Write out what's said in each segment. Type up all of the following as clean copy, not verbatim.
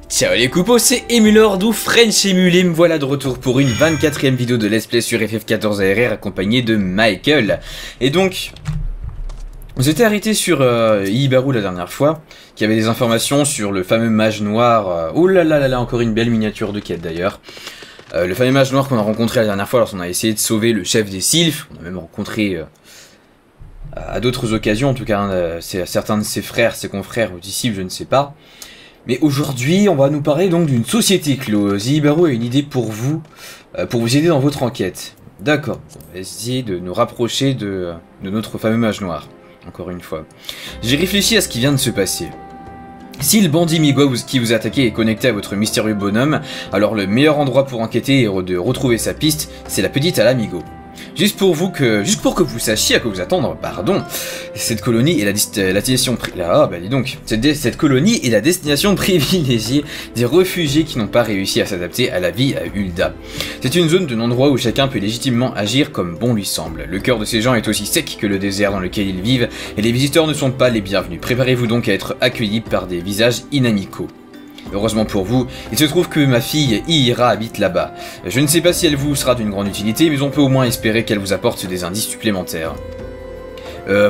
Ciao les coupos, c'est Emulord ou French Emulé, me voilà de retour pour une 24e vidéo de Let's Play sur FF14 ARR accompagné de Michael. Et donc, on s'était arrêté sur Iibaru la dernière fois, qui avait des informations sur le fameux mage noir. Oh là là là là, encore une belle miniature de quête d'ailleurs. Le fameux mage noir qu'on a rencontré la dernière fois lorsqu'on a essayé de sauver le chef des Sylphes. On a même rencontré à d'autres occasions, en tout cas certains de ses frères, ses confrères ou disciples, je ne sais pas. Mais aujourd'hui, on va nous parler donc d'une société close. Iibaru a une idée pour vous aider dans votre enquête. D'accord, on va essayer de nous rapprocher de notre fameux mage noir, encore une fois. J'ai réfléchi à ce qui vient de se passer. Si le bandit Migo qui vous a attaqué est connecté à votre mystérieux bonhomme, alors le meilleur endroit pour enquêter et de retrouver sa piste, c'est la petite Ala Migo. Juste pour que vous sachiez à quoi vous attendre, pardon, cette colonie est la destination cette colonie est la destination privilégiée des réfugiés qui n'ont pas réussi à s'adapter à la vie à Ul'dah. C'est une zone de non-droit où chacun peut légitimement agir comme bon lui semble. Le cœur de ces gens est aussi sec que le désert dans lequel ils vivent, et les visiteurs ne sont pas les bienvenus. Préparez-vous donc à être accueillis par des visages inamicaux. Heureusement pour vous, il se trouve que ma fille Ira habite là-bas. Je ne sais pas si elle vous sera d'une grande utilité, mais on peut au moins espérer qu'elle vous apporte des indices supplémentaires.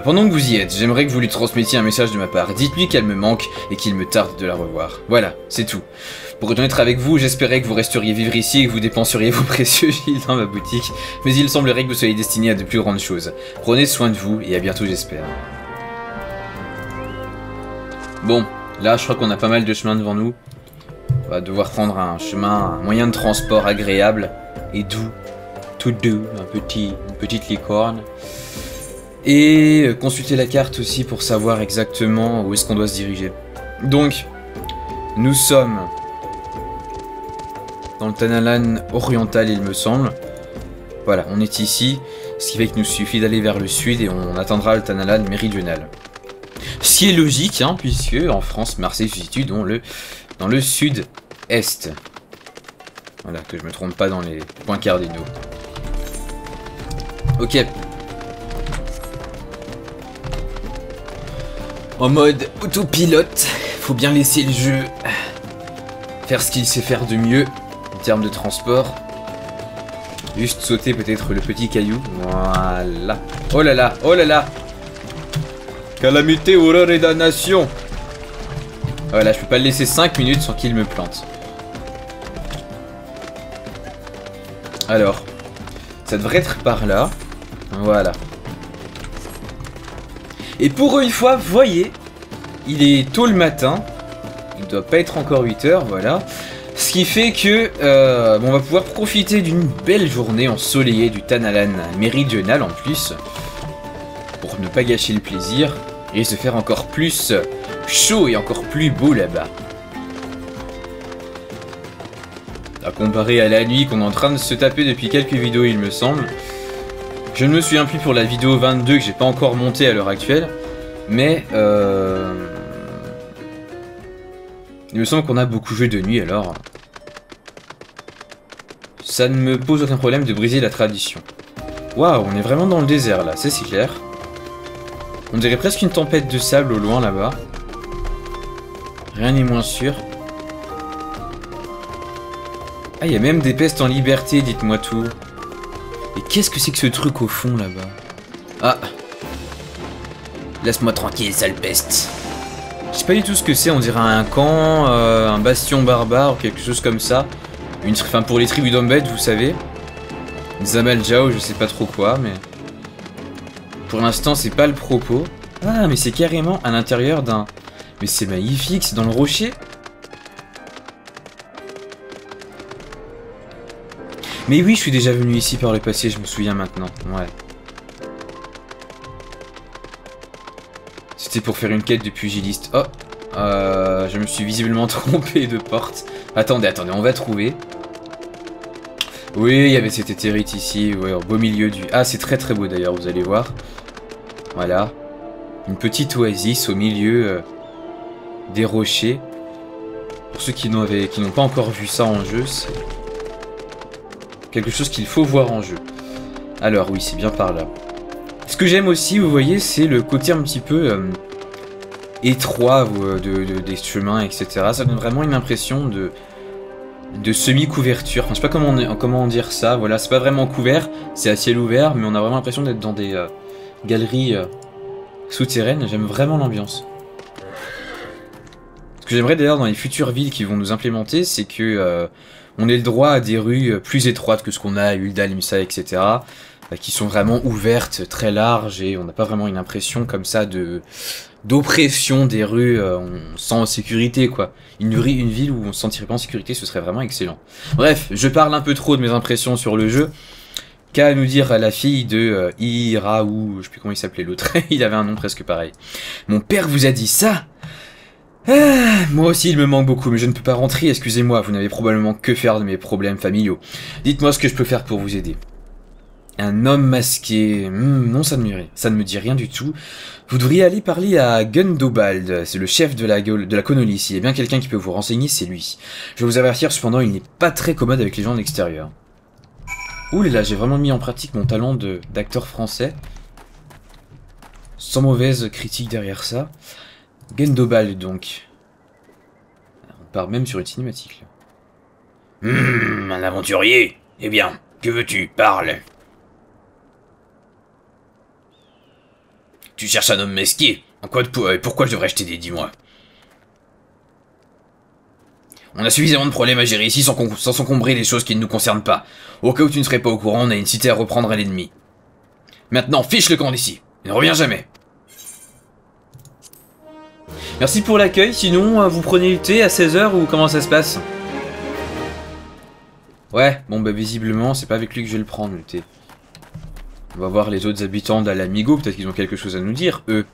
Pendant que vous y êtes, j'aimerais que vous lui transmettiez un message de ma part. Dites-lui qu'elle me manque et qu'il me tarde de la revoir. Voilà, c'est tout. Pour être honnête avec vous, j'espérais que vous resteriez vivre ici et que vous dépenseriez vos précieux giles dans ma boutique, mais il semblerait que vous soyez destiné à de plus grandes choses. Prenez soin de vous et à bientôt j'espère. Bon, là je crois qu'on a pas mal de chemin devant nous. On va devoir prendre un moyen de transport agréable et doux, tout doux, une petite licorne. Et consulter la carte aussi pour savoir exactement où est-ce qu'on doit se diriger. Donc, nous sommes dans le Tanalan oriental, il me semble. Voilà, on est ici, ce qui fait qu'il nous suffit d'aller vers le sud et on atteindra le Tanalan méridional. Ce qui est logique, hein, puisque en France, Marseille se situe dans le sud-est. Voilà, que je me trompe pas dans les points cardinaux. Ok. En mode autopilote, faut bien laisser le jeu faire ce qu'il sait faire de mieux en termes de transport. Juste sauter peut-être le petit caillou. Voilà. Oh là là, oh là là. Calamité, horreur et damnation. Voilà, je peux pas le laisser 5 minutes sans qu'il me plante. Alors, ça devrait être par là. Voilà. Et pour une fois, vous voyez, il est tôt le matin. Il doit pas être encore 8 h, voilà. Ce qui fait que on va pouvoir profiter d'une belle journée ensoleillée du Tanalan méridional en plus. Pour ne pas gâcher le plaisir et se faire encore plus chaud et encore plus beau là-bas. À comparer à la nuit qu'on est en train de se taper depuis quelques vidéos, il me semble. Je ne me souviens plus pour la vidéo 22 que j'ai pas encore montée à l'heure actuelle, mais il me semble qu'on a beaucoup joué de nuit, alors ça ne me pose aucun problème de briser la tradition. Waouh, on est vraiment dans le désert là, c'est clair. On dirait presque une tempête de sable au loin là-bas. Rien n'est moins sûr. Ah, il y a même des pestes en liberté, dites-moi tout. Et qu'est-ce que c'est que ce truc au fond là-bas? Ah. Laisse-moi tranquille, sale peste. Je sais pas du tout ce que c'est, on dirait un camp, un bastion barbare, quelque chose comme ça. Enfin, pour les tribus d'Ombed, vous savez. Zamal Jao, je sais pas trop quoi, mais... Pour l'instant, c'est pas le propos. Ah, mais c'est carrément à l'intérieur d'un... Mais c'est magnifique, c'est dans le rocher. Mais oui, je suis déjà venu ici par le passé, je me souviens maintenant. Ouais. C'était pour faire une quête de pugiliste. Oh, je me suis visiblement trompé de porte. Attendez, on va trouver. Oui, il y avait cette éthérite ici, ouais, au beau milieu du... Ah, c'est très très beau d'ailleurs, vous allez voir. Voilà. Une petite oasis au milieu des rochers. Pour ceux qui n'ont pas encore vu ça en jeu, c'est quelque chose qu'il faut voir en jeu. Alors oui, c'est bien par là. Ce que j'aime aussi, vous voyez, c'est le côté un petit peu étroit des chemins, etc. Ça donne vraiment une impression de semi-couverture. Enfin, je sais pas comment dire ça. Voilà, c'est pas vraiment couvert, c'est à ciel ouvert, mais on a vraiment l'impression d'être dans des galeries souterraines. J'aime vraiment l'ambiance. Ce que j'aimerais d'ailleurs dans les futures villes qui vont nous implémenter, c'est que on ait le droit à des rues plus étroites que ce qu'on a à Ul'dah, Limsa, etc. Qui sont vraiment ouvertes, très larges, et on n'a pas vraiment une impression comme ça d'oppression des rues, on se sent en sécurité, quoi. Une ville où on se sentirait pas en sécurité, ce serait vraiment excellent. Bref, je parle un peu trop de mes impressions sur le jeu. Qu'à nous dire la fille de Ira, ou je sais plus comment il s'appelait l'autre, il avait un nom presque pareil. Mon père vous a dit ça? Moi aussi il me manque beaucoup, mais je ne peux pas rentrer, excusez-moi, vous n'avez probablement que faire de mes problèmes familiaux. Dites-moi ce que je peux faire pour vous aider. Un homme masqué... non, ça ne me dit rien du tout. Vous devriez aller parler à Gundobald, c'est le chef de la Conolis. S'il y a bien quelqu'un qui peut vous renseigner, c'est lui. Je vais vous avertir, cependant, il n'est pas très commode avec les gens de l'extérieur. Ouh là, j'ai vraiment mis en pratique mon talent d'acteur français. Sans mauvaise critique derrière ça. Gundobald, donc. On part même sur une cinématique, là. Un aventurier. Eh bien, que veux-tu? Parle. Tu cherches un homme mesqué. Pourquoi je devrais t'aider, dis-moi? On a suffisamment de problèmes à gérer ici sans s'encombrer des choses qui ne nous concernent pas. Au cas où tu ne serais pas au courant, on a une cité à reprendre à l'ennemi. Maintenant, fiche le camp d'ici. Et ne reviens jamais. Merci pour l'accueil, sinon vous prenez le thé à 16 h ou comment ça se passe? Ouais, bon bah visiblement c'est pas avec lui que je vais le prendre le thé. On va voir les autres habitants d'Alamigo, peut-être qu'ils ont quelque chose à nous dire, eux.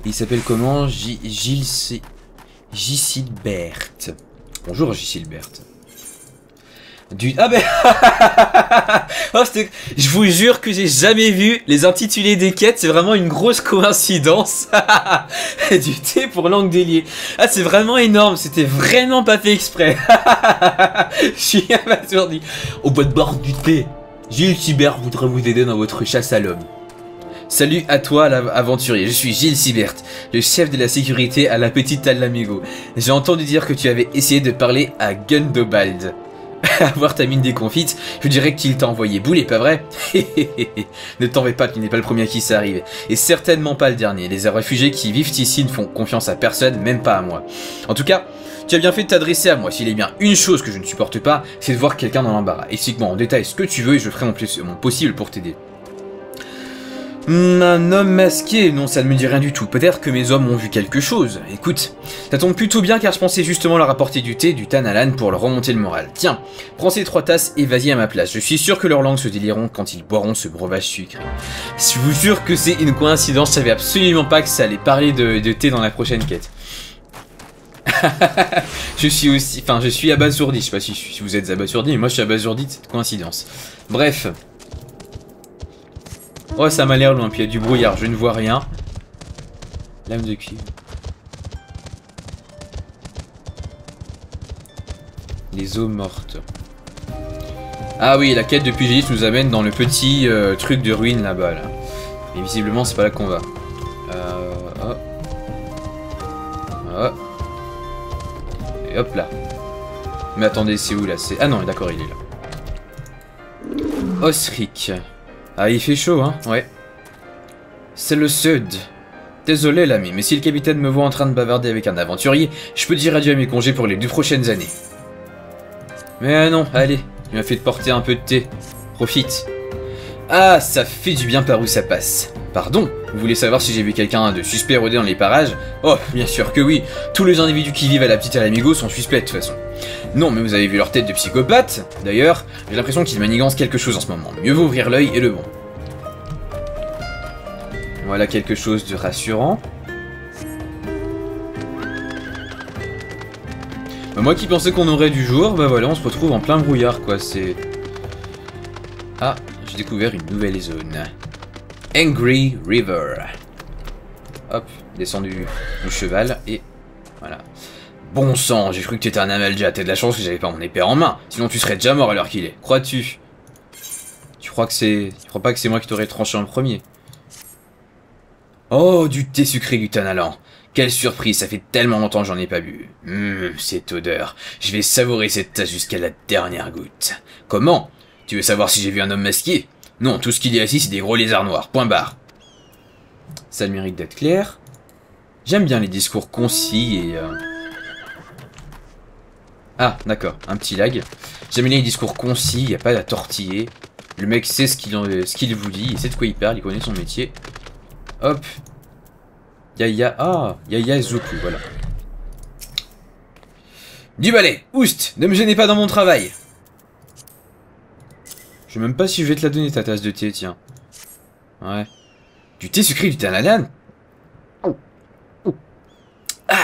Il s'appelle comment? Gilsilbert. Bonjour Gilsilbert. Ah ben oh, je vous jure que j'ai jamais vu les intitulés des quêtes, c'est vraiment une grosse coïncidence. Du thé pour langue déliée. Ah c'est vraiment énorme, c'était vraiment pas fait exprès. Je suis abasourdi. Au bois de bord du thé. Gilsilbert voudrait vous aider dans votre chasse à l'homme. Salut à toi l'aventurier, je suis Gilsilbert, le chef de la sécurité à la petite Alamigo. J'ai entendu dire que tu avais essayé de parler à Gundobald. À voir ta mine déconfite, je dirais qu'il t'a envoyé bouler, pas vrai? Ne t'en fais pas, tu n'es pas le premier à qui ça arrive. Et certainement pas le dernier. Les réfugiés qui vivent ici ne font confiance à personne, même pas à moi. En tout cas, tu as bien fait de t'adresser à moi. S'il est bien une chose que je ne supporte pas, c'est de voir quelqu'un dans l'embarras. Explique-moi en détail ce que tu veux et je ferai mon possible pour t'aider. Un homme masqué, non ça ne me dit rien du tout. Peut-être que mes hommes ont vu quelque chose. Écoute, ça tombe plutôt bien car je pensais justement leur apporter du thé, du Tanalan pour leur remonter le moral. Tiens, prends ces 3 tasses et vas-y à ma place. Je suis sûr que leurs langues se délieront quand ils boiront ce breuvage sucré. Je vous jure que c'est une coïncidence, je savais absolument pas que ça allait parler de thé dans la prochaine quête. je suis abasourdi, je sais pas si vous êtes abasourdi, mais moi je suis abasourdi de cette coïncidence. Bref. Oh ça m'a l'air loin, puis il y a du brouillard, je ne vois rien. Lame de cuivre. Les eaux mortes. Ah oui, la quête de pugiliste nous amène dans le petit truc de ruine là-bas. Là. Et visiblement c'est pas là qu'on va. Oh. Oh. Et hop là. Mais attendez, c'est où là? Ah non, d'accord, il est là. Osric. Ah, il fait chaud, hein? Ouais. C'est le sud. Désolé, l'ami, mais si le capitaine me voit en train de bavarder avec un aventurier, je peux dire adieu à mes congés pour les 2 prochaines années. Mais non, allez, il m'a fait te porter un peu de thé. Profite. Ah, ça fait du bien par où ça passe. Pardon, vous voulez savoir si j'ai vu quelqu'un de suspect rôder dans les parages? Oh, bien sûr que oui. Tous les individus qui vivent à la petite Alamigo sont suspects de toute façon. Non, mais vous avez vu leur tête de psychopathe? D'ailleurs, j'ai l'impression qu'ils manigancent quelque chose en ce moment. Mieux vaut ouvrir l'œil et le bon. Voilà quelque chose de rassurant. Bah, moi qui pensais qu'on aurait du jour, bah voilà, on se retrouve en plein brouillard, quoi. C'est... Ah, j'ai découvert une nouvelle zone. Angry River. Hop, descend du cheval et voilà. Bon sang, j'ai cru que t'étais un Amalja, t'as de la chance que j'avais pas mon épée en main, sinon tu serais déjà mort à l'heure qu'il est. Crois-tu? Tu crois pas que c'est moi qui t'aurais tranché en premier? Oh, du thé sucré du Tanalan. Quelle surprise, ça fait tellement longtemps que j'en ai pas bu. Cette odeur. Je vais savourer cette tasse jusqu'à la dernière goutte. Comment? Tu veux savoir si j'ai vu un homme masqué? Non, tout ce qu'il y a ici, c'est des gros lézards noirs. Point barre. Ça le mérite d'être clair. J'aime bien les discours concis et... Ah, d'accord, un petit lag. J'aime bien les discours concis, il n'y a pas à tortiller. Le mec sait ce qu'il vous dit, il sait de quoi il parle, il connaît son métier. Hop. Yaya Zoku, voilà. Du balai, oust, ne me gênez pas dans mon travail. Je sais même pas si je vais te la donner ta tasse de thé, tiens. Ouais. Du thé sucré du Tanalan? Ah,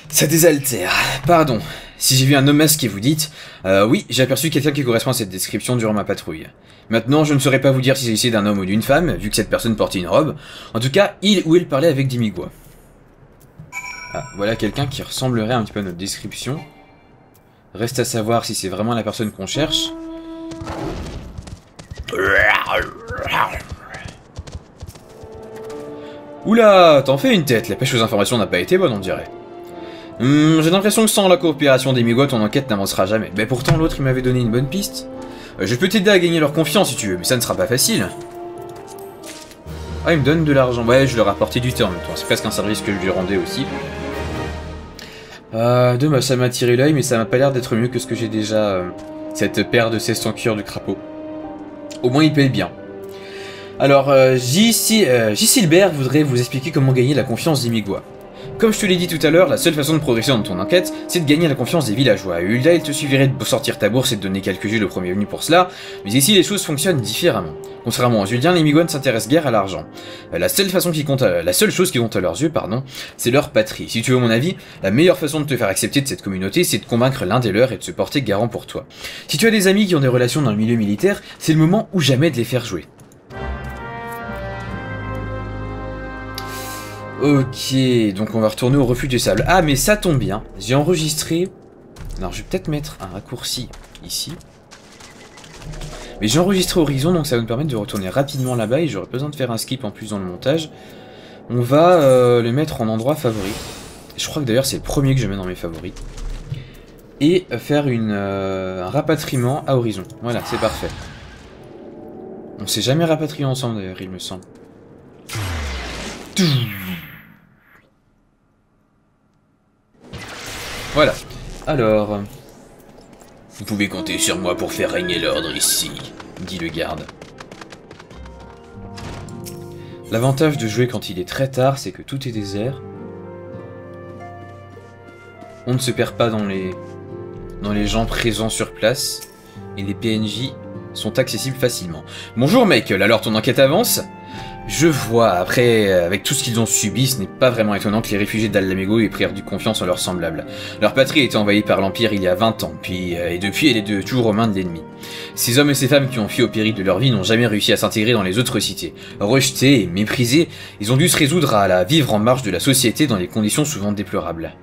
ça désaltère. Pardon. Si j'ai vu un homme masqué, vous dites, oui, j'ai aperçu quelqu'un qui correspond à cette description durant ma patrouille. Maintenant, je ne saurais pas vous dire si c'est d'un homme ou d'une femme, vu que cette personne portait une robe. En tout cas, il ou elle parlait avec des Migwa. Ah, voilà quelqu'un qui ressemblerait un petit peu à notre description. Reste à savoir si c'est vraiment la personne qu'on cherche. Oula, t'en fais une tête, la pêche aux informations n'a pas été bonne, on dirait. J'ai l'impression que sans la coopération des Migwa, ton enquête n'avancera jamais. Mais pourtant, l'autre, il m'avait donné une bonne piste. Je peux t'aider à gagner leur confiance si tu veux, mais ça ne sera pas facile. Ah, il me donne de l'argent. Ouais, je leur ai apporté du temps en même temps. C'est presque un service que je lui rendais aussi. Dommage, ça m'a tiré l'œil, mais ça m'a pas l'air d'être mieux que ce que j'ai déjà. Cette paire de 1600 cuir du crapaud. Au moins, il paye bien. Alors, J. Silbert voudrait vous expliquer comment gagner la confiance des Migwa. Comme je te l'ai dit tout à l'heure, la seule façon de progresser dans ton enquête, c'est de gagner la confiance des villageois. Hulda, il te suffirait de sortir ta bourse et de donner quelques jus au premier venu pour cela, mais ici les choses fonctionnent différemment. Contrairement aux Uldien, les Migwa ne s'intéressent guère à l'argent. La seule chose qui compte à leurs yeux, c'est leur patrie. Si tu veux mon avis, la meilleure façon de te faire accepter de cette communauté, c'est de convaincre l'un des leurs et de se porter garant pour toi. Si tu as des amis qui ont des relations dans le milieu militaire, c'est le moment ou jamais de les faire jouer. Ok, donc on va retourner au refuge des sables. Ah, mais ça tombe bien. J'ai enregistré... Alors, je vais peut-être mettre un raccourci ici. Mais j'ai enregistré Horizon, donc ça va nous permettre de retourner rapidement là-bas. Et j'aurai besoin de faire un skip en plus dans le montage. On va le mettre en endroit favori. Je crois que d'ailleurs c'est le premier que je mets dans mes favoris. Et faire un rapatriement à Horizon. Voilà, c'est parfait. On s'est jamais rapatrié ensemble d'ailleurs, il me semble. Voilà. Alors... Vous pouvez compter sur moi pour faire régner l'ordre ici, dit le garde. L'avantage de jouer quand il est très tard, c'est que tout est désert. On ne se perd pas dans les gens présents sur place. Et les PNJ sont accessibles facilement. Bonjour Michael, alors ton enquête avance? Je vois, après, avec tout ce qu'ils ont subi, ce n'est pas vraiment étonnant que les réfugiés d'Al-Lamego aient pris du confiance en leurs semblables. Leur patrie a été envahie par l'Empire il y a 20 ans, et depuis elle est toujours aux mains de l'ennemi. Ces hommes et ces femmes qui ont fui au péril de leur vie n'ont jamais réussi à s'intégrer dans les autres cités. Rejetés et méprisés, ils ont dû se résoudre à vivre en marge de la société dans des conditions souvent déplorables.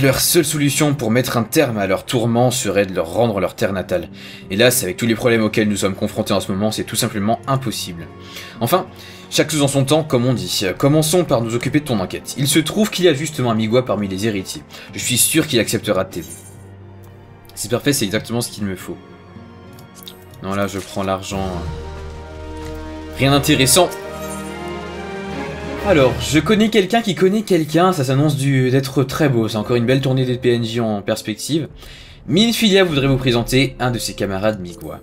Leur seule solution pour mettre un terme à leur tourment serait de leur rendre leur terre natale. Hélas, avec tous les problèmes auxquels nous sommes confrontés en ce moment, c'est tout simplement impossible. Enfin, chaque chose en son temps, comme on dit. Commençons par nous occuper de ton enquête. Il se trouve qu'il y a justement un Migwa parmi les héritiers. Je suis sûr qu'il acceptera de t'aider. C'est parfait, c'est exactement ce qu'il me faut. Non, là, je prends l'argent. Rien d'intéressant. Alors, je connais quelqu'un qui connaît quelqu'un, ça s'annonce d'être très beau, c'est encore une belle tournée des PNJ en perspective. Minfilia voudrait vous présenter un de ses camarades Migwa.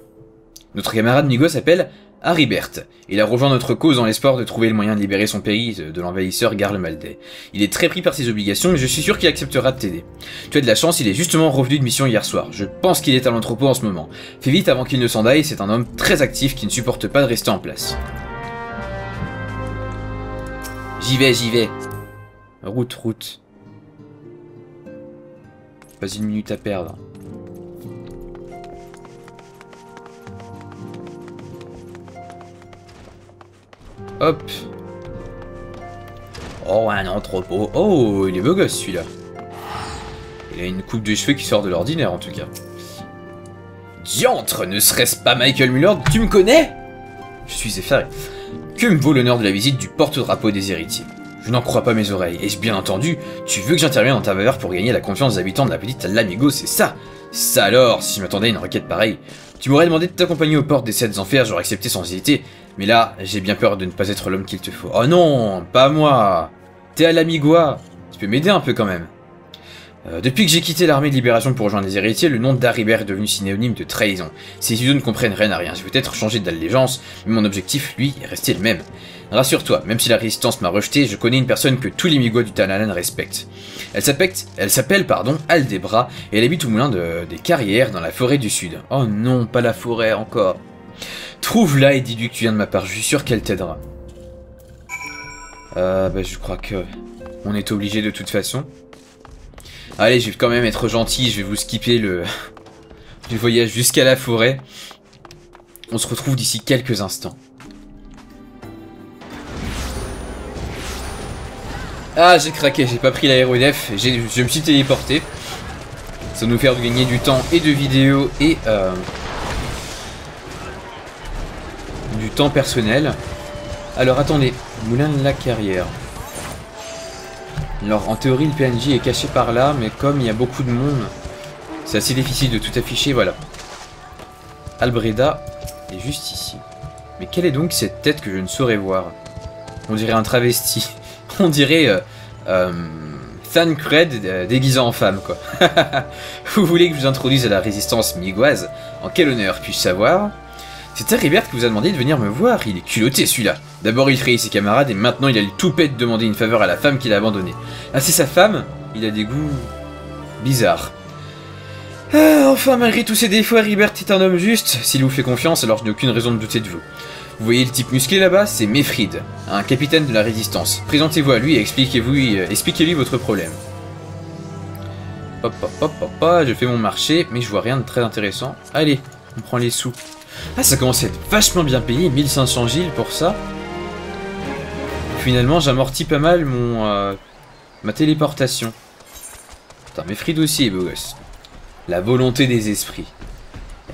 Notre camarade Migwa s'appelle Haribert. Il a rejoint notre cause dans l'espoir de trouver le moyen de libérer son pays de l'envahisseur Garle Maldé. Il est très pris par ses obligations, mais je suis sûr qu'il acceptera de t'aider. Tu as de la chance, il est justement revenu de mission hier soir. Je pense qu'il est à l'entrepôt en ce moment. Fais vite avant qu'il ne s'en aille, c'est un homme très actif qui ne supporte pas de rester en place. J'y vais. Route. Pas une minute à perdre. Hop. Oh, un entrepôt. Oh, il est beau gosse celui-là. Il a une coupe de cheveux qui sort de l'ordinaire en tout cas. Diantre, ne serait-ce pas Michael Muller? Tu me connais? Je suis effaré. Que me vaut l'honneur de la visite du porte-drapeau des héritiers? Je n'en crois pas mes oreilles. Et bien entendu, tu veux que j'intervienne en ta faveur pour gagner la confiance des habitants de la petite Lamigo, c'est ça? Ça alors, si je m'attendais à une requête pareille. Tu m'aurais demandé de t'accompagner aux portes des 7 enfers, j'aurais accepté sans hésiter. Mais là, j'ai bien peur de ne pas être l'homme qu'il te faut. Oh non, pas moi. T'es à Lamigois. Tu peux m'aider un peu quand même. Depuis que j'ai quitté l'armée de libération pour rejoindre les héritiers, le nom d'Haribert est devenu synonyme de trahison. Ces idiots ne comprennent rien à rien. J'ai peut-être changé d'allégeance, mais mon objectif, lui, est resté le même. Rassure-toi, même si la résistance m'a rejeté, je connais une personne que tous les Migois du Talanan respectent. Elle s'appelle Aldebra, et elle habite au moulin des Carrières dans la forêt du sud. Oh non, pas la forêt encore. Trouve-la et dis-lui que tu viens de ma part, je suis sûr qu'elle t'aidera. Je crois que on est obligé de toute façon. Allez, je vais quand même être gentil, je vais vous skipper le voyage jusqu'à la forêt. On se retrouve d'ici quelques instants. Ah, j'ai craqué, j'ai pas pris l'aérodef, je me suis téléporté. Ça va nous faire gagner du temps et de vidéos et du temps personnel. Alors attendez, moulin de la carrière. Alors en théorie le PNJ est caché par là, mais comme il y a beaucoup de monde, c'est assez difficile de tout afficher, voilà. Albreda est juste ici. Mais quelle est donc cette tête que je ne saurais voir? On dirait un travesti. On dirait Thancred déguisé en femme, quoi. Vous voulez que je vous introduise à la résistance migoise? En quel honneur puis-je savoir? C'est Haribert qui vous a demandé de venir me voir, il est culotté celui-là. D'abord il trahit ses camarades et maintenant il a le toupet de demander une faveur à la femme qu'il a abandonnée. Ah, c'est sa femme? Il a des goûts bizarres. Ah, enfin, malgré tous ses défauts, Haribert est un homme juste. S'il vous fait confiance, alors je n'ai aucune raison de douter de vous. Vous voyez le type musclé là-bas? C'est Mefrid, un capitaine de la résistance. Présentez-vous à lui et expliquez-lui votre problème. Hop, hop, hop, hop, hop, je fais mon marché, mais je vois rien de très intéressant. Allez, on prend les sous. Ah, ça commence à être vachement bien payé, 1500 Gilles pour ça. Finalement, j'amortis pas mal ma téléportation. Putain, Mefrid aussi est beau gosse. La volonté des esprits.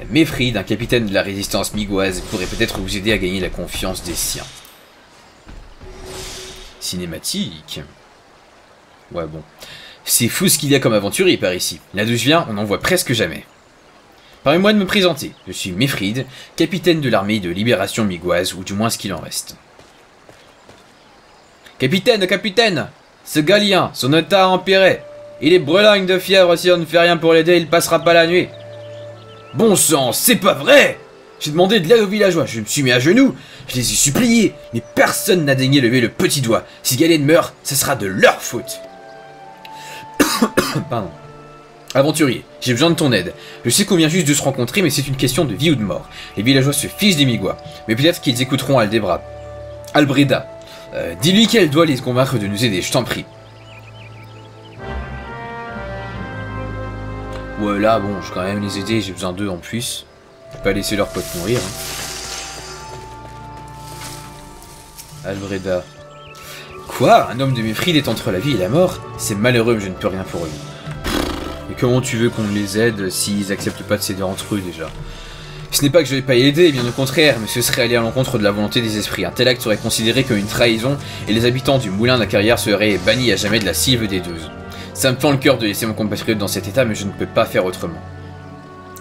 Mefrid, un capitaine de la résistance migoise, pourrait peut-être vous aider à gagner la confiance des siens. Cinématique. Ouais, bon. C'est fou ce qu'il y a comme aventurier par ici. Là d'où je viens, on n'en voit presque jamais. Permettez-moi de me présenter. Je suis Mefrid, capitaine de l'armée de libération migoise, ou du moins ce qu'il en reste. Capitaine! Ce galien, son état a empiré. Il est brelingue de fièvre, si on ne fait rien pour l'aider, il passera pas la nuit. Bon sang, c'est pas vrai! J'ai demandé de l'aide aux villageois, je me suis mis à genoux, je les ai suppliés, mais personne n'a daigné lever le petit doigt. Si Galen meurt, ce sera de leur faute. Pardon. Aventurier, j'ai besoin de ton aide. Je sais qu'on vient juste de se rencontrer, mais c'est une question de vie ou de mort. Les villageois se fichent des Migois, mais peut-être qu'ils écouteront Albreda. Dis-lui qu'elle doit les convaincre de nous aider, je t'en prie. Ouais, là, bon, je vais quand même les aider, j'ai besoin d'eux en plus. Je vais pas laisser leur pote mourir. Hein. Albreda. Quoi? Un homme de Mefrid est entre la vie et la mort? C'est malheureux, mais je ne peux rien pour lui. Mais comment tu veux qu'on les aide s'ils acceptent pas de s'aider entre eux déjà? Ce n'est pas que je vais pas y aider, bien au contraire, mais ce serait aller à l'encontre de la volonté des esprits. Un tel acte serait considéré comme une trahison, et les habitants du moulin de la carrière seraient bannis à jamais de la Sylve des Deuses. Ça me fend le cœur de laisser mon compatriote dans cet état, mais je ne peux pas faire autrement.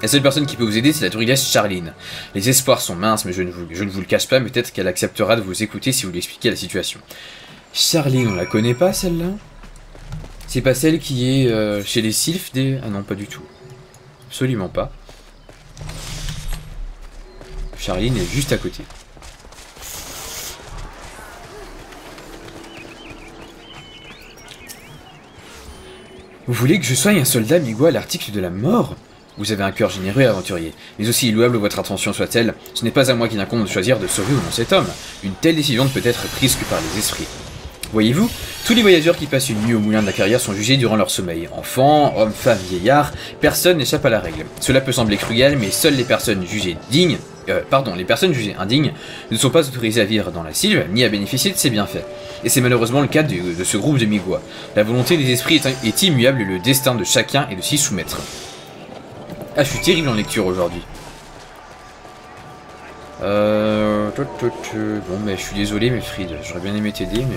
La seule personne qui peut vous aider, c'est la druidesse Charline. Les espoirs sont minces, mais je ne vous le cache pas, mais peut-être qu'elle acceptera de vous écouter si vous lui expliquez la situation. Charline, on la connaît pas celle-là? C'est pas celle qui est chez les sylphes des... Ah non, pas du tout. Absolument pas. Charline est juste à côté. Vous voulez que je soigne un soldat migois à l'article de la mort? Vous avez un cœur généreux, aventurier, mais aussi louable votre attention soit-elle, ce n'est pas à moi qu'il incombe de choisir de sauver ou non cet homme. Une telle décision ne peut être prise que par les esprits. Voyez-vous, tous les voyageurs qui passent une nuit au moulin de la carrière sont jugés durant leur sommeil. Enfants, hommes, femmes, vieillards, personne n'échappe à la règle. Cela peut sembler cruel, mais seules les personnes jugées dignes, les personnes jugées indignes ne sont pas autorisées à vivre dans la Sylve, ni à bénéficier de ses bienfaits. Et c'est malheureusement le cas de ce groupe de Migois. La volonté des esprits est immuable et le destin de chacun est de s'y soumettre. Ah, je suis terrible en lecture aujourd'hui. Bon, mais je suis désolé, mais Fried, j'aurais bien aimé t'aider, mais...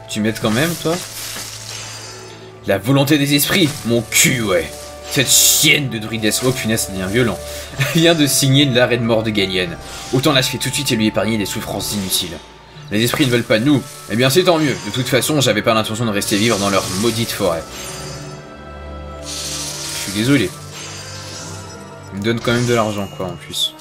Tu m'aides quand même, toi? La volonté des esprits, mon cul, ouais. Cette chienne de druidesse, oh punaise, ça devient violent, vient de signer l'arrêt de mort de Galien. Autant l'achever tout de suite et lui épargner des souffrances inutiles. Les esprits ne veulent pas de nous, eh bien c'est tant mieux. De toute façon, j'avais pas l'intention de rester vivre dans leur maudite forêt. Je suis désolé. Ils me donnent quand même de l'argent, quoi, en plus.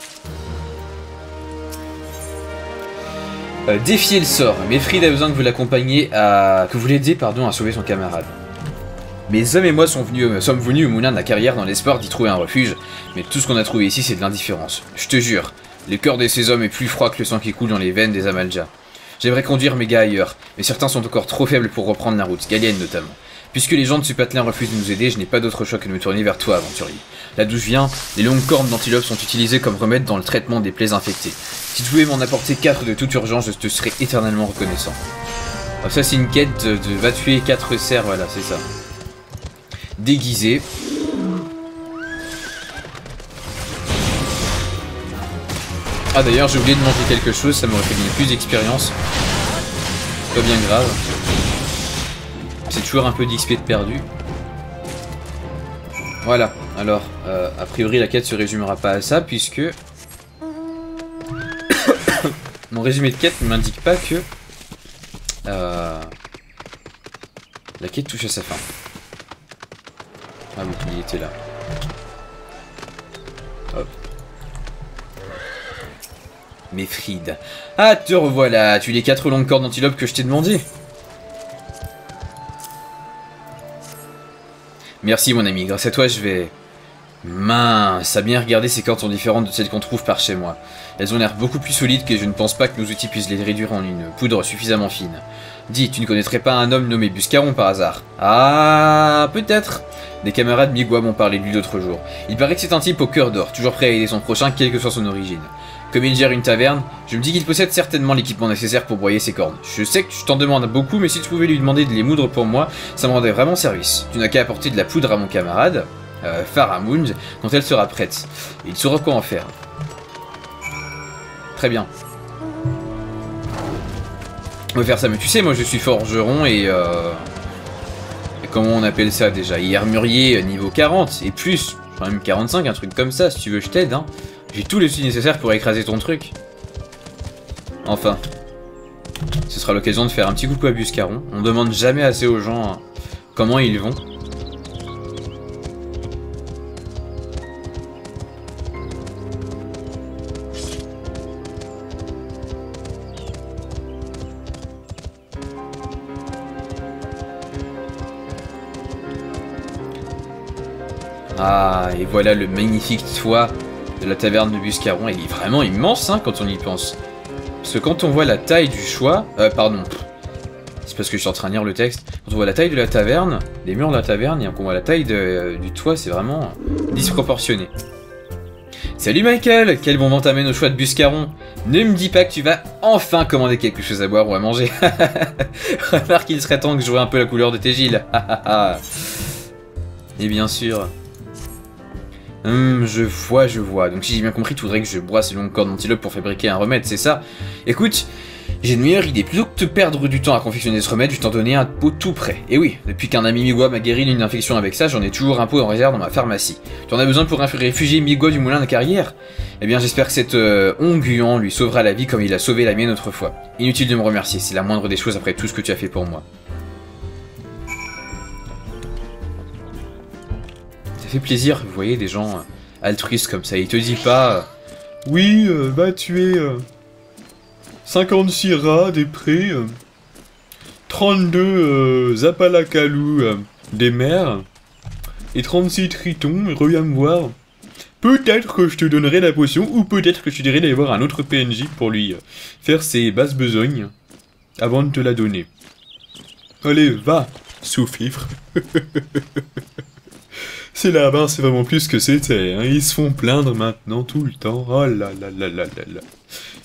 Défier le sort. Mefrid a besoin que vous l'accompagniez à... que vous l'aidiez, pardon, à sauver son camarade. Mes hommes et moi sommes venus au moulin de la carrière dans l'espoir d'y trouver un refuge, mais tout ce qu'on a trouvé ici, c'est de l'indifférence. Je te jure, le cœur de ces hommes est plus froid que le sang qui coule dans les veines des Amalja. J'aimerais conduire mes gars ailleurs, mais certains sont encore trop faibles pour reprendre la route, Galien notamment. Puisque les gens de ce patelin refusent de nous aider, je n'ai pas d'autre choix que de me tourner vers toi, aventurier. Là d'où je viens, les longues cornes d'antilope sont utilisées comme remède dans le traitement des plaies infectées. Si tu pouvais m'en apporter 4 de toute urgence, je te serais éternellement reconnaissant. Alors ça c'est une quête de va tuer 4 cerfs, voilà, c'est ça. Déguisé. Ah d'ailleurs j'ai oublié de manger quelque chose, ça m'aurait fait gagner plus d'expérience. Pas bien grave. C'est toujours un peu d'XP de perdu. Voilà, alors, a priori la quête se résumera pas à ça puisque... Mon résumé de quête ne m'indique pas que... La quête touche à sa fin. Ah oui, il était là. Hop. Mefrid. Ah, te revoilà. Tu les 4 longues cordes d'antilope que je t'ai demandé. Merci mon ami, grâce à toi je vais... Mince, à bien regarder, ces cordes sont différentes de celles qu'on trouve par chez moi. Elles ont l'air beaucoup plus solides que je ne pense pas que nos outils puissent les réduire en une poudre suffisamment fine. Dis, tu ne connaîtrais pas un homme nommé Buscaron par hasard? Ah, peut-être. Des camarades Migwa m'ont parlé de lui l'autre jour. Il paraît que c'est un type au cœur d'or, toujours prêt à aider son prochain, quelle que soit son origine. Comme il gère une taverne, je me dis qu'il possède certainement l'équipement nécessaire pour broyer ses cornes. Je sais que je t'en demande beaucoup, mais si tu pouvais lui demander de les moudre pour moi, ça me rendrait vraiment service. Tu n'as qu'à apporter de la poudre à mon camarade, Faramund, quand elle sera prête. Et il saura quoi en faire. Très bien. On va faire ça, mais tu sais, moi je suis forgeron et comment on appelle ça déjà? Armurier niveau 40 et plus, quand même 45, un truc comme ça, si tu veux je t'aide, hein. J'ai tous les outils nécessaires pour écraser ton truc. Enfin. Ce sera l'occasion de faire un petit coucou à Buscaron. On demande jamais assez aux gens comment ils vont. Ah, et voilà le magnifique toit de la taverne de Buscaron. Il est vraiment immense, hein, quand on y pense. Parce que quand on voit la taille du choix... pardon. C'est parce que je suis en train de lire le texte. Quand on voit la taille de la taverne, des murs de la taverne, et qu'on voit la taille du toit, c'est vraiment disproportionné. Salut Michael, quel bon vent t'amène au choix de Buscaron. Ne me dis pas que tu vas enfin commander quelque chose à boire ou à manger. Remarque qu'il serait temps que je vois un peu la couleur de tes giles. Et bien sûr... je vois. Donc si j'ai bien compris, tu voudrais que je broie ces longues cordes d'antilope pour fabriquer un remède, c'est ça? Écoute, j'ai une meilleure idée. Plutôt que de te perdre du temps à confectionner ce remède, je t'en donnais un pot tout prêt. Et oui, depuis qu'un ami Migwa m'a guéri d'une infection avec ça, j'en ai toujours un pot en réserve dans ma pharmacie. Tu en as besoin pour réfugier Migwa du moulin de carrière? Eh bien j'espère que cet onguent lui sauvera la vie comme il a sauvé la mienne autrefois. Inutile de me remercier, c'est la moindre des choses après tout ce que tu as fait pour moi. Ça fait plaisir, vous voyez, des gens altruistes comme ça. Il te dit pas oui, va tuer 56 rats des prés, 32 zapalacalous des mers, et 36 tritons, et reviens me voir. Peut-être que je te donnerai la potion, ou peut-être que je te dirai d'aller voir un autre PNJ pour lui faire ses basses besognes, avant de te la donner. Allez, va, sous-fifre. C'est là-bas, c'est vraiment plus que c'était, hein. Ils se font plaindre maintenant tout le temps. Oh là là là là là là.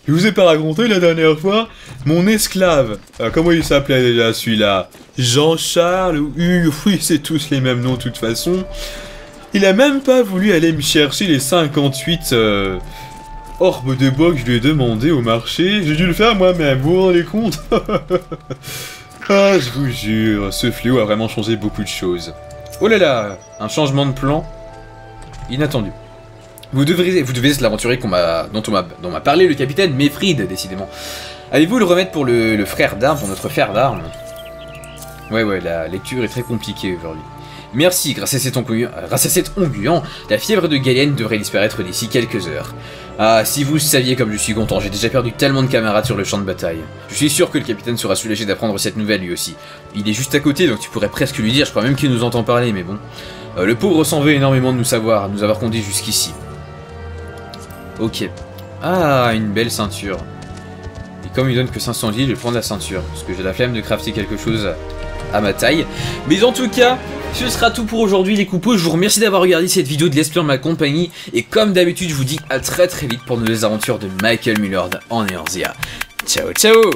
Je vous ai pas raconté la dernière fois, mon esclave. Comment il s'appelait déjà celui-là? Jean-Charles ou Hugues, oui, c'est tous les mêmes noms de toute façon. Il a même pas voulu aller me chercher les 58 orbe de bois que je lui ai demandé au marché, j'ai dû le faire moi-même, vous vous rendez compte? Ah, je vous jure, ce fléau a vraiment changé beaucoup de choses. Oh là là, un changement de plan inattendu. Vous devez être l'aventurier dont m'a parlé le capitaine Mefrid, décidément. Allez-vous le remettre pour le frère d'armes, pour notre frère d'armes? Ouais, la lecture est très compliquée aujourd'hui. Merci, grâce à cet onguent, la fièvre de Galien devrait disparaître d'ici quelques heures. Ah, si vous saviez comme je suis content, j'ai déjà perdu tellement de camarades sur le champ de bataille. Je suis sûr que le capitaine sera soulagé d'apprendre cette nouvelle lui aussi. Il est juste à côté, donc tu pourrais presque lui dire, je crois même qu'il nous entend parler, mais bon. Le pauvre s'en veut énormément de nous avoir conduits jusqu'ici. Ok. Ah, une belle ceinture. Et comme il donne que 500 livres, je vais prendre la ceinture, parce que j'ai la flemme de crafter quelque chose à ma taille. Mais en tout cas, ce sera tout pour aujourd'hui les coupos. Je vous remercie d'avoir regardé cette vidéo de Let's Play en ma compagnie. Et comme d'habitude, je vous dis à très vite pour de nouvelles aventures de Michael Mullord en Eorzea. Ciao ciao.